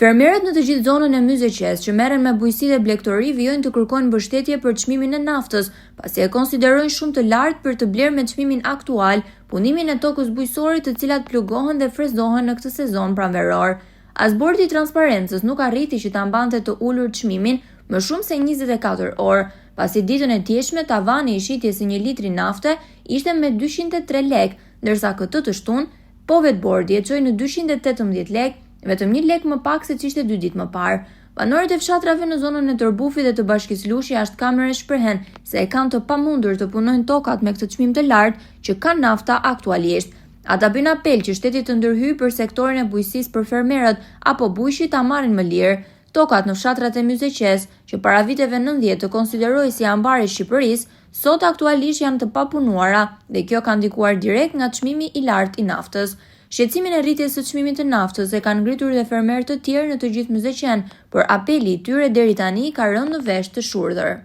Fermerët në të gjithë zonën e Myzeqes që merren me bujqësi dhe blegtori vijojnë të kërkojnë mbështetje për çmimin e naftës, pasi e konsiderojnë shumë të lartë për të blerë me çmimin aktual punimin e tokës bujqësore të cilat plugohen dhe frezohen në këtë sezon pranveror. As bordi i transparencës nuk arriti që ta mbante të ulur çmimin më shumë se 24 orë, pasi ditën e djeshme tavani i shitjes së 1 litri nafte ishte me 203 lekë, ndërsa këtë të shtunë po vetë bordi e çoi në 218 lekë, vetëm 1 lek më pak se ç'ishte 2 ditë më parë. Banorët e fshatrave në zonën e Tërbufit dhe të bashkisë Lushi Jashtëkamere shprehen se e kanë të pamundur të punojnë tokat me këtë çmim të lartë që ka nafta aktualisht. Ata bëjnë apel që shteti të ndërhyjë për sektorin e bujqësisë për fermerët apo bujqit ta marrin më lirë. Tokat në fshatrat e Myzeqes, që para viteve 90 të konsiderohej si ambari i Shqipërisë, sot aktualisht janë të papunuara dhe kjo ka ndikuar direkt nga çmimi i lartë i naftës. Shqetësimin e rritjes së çmimit të naftës e kanë ngritur dhe fermerë të tjerë në të gjithë Myzeqen, por apeli i tyre deri tani ka rënë në vesh të shurdhër.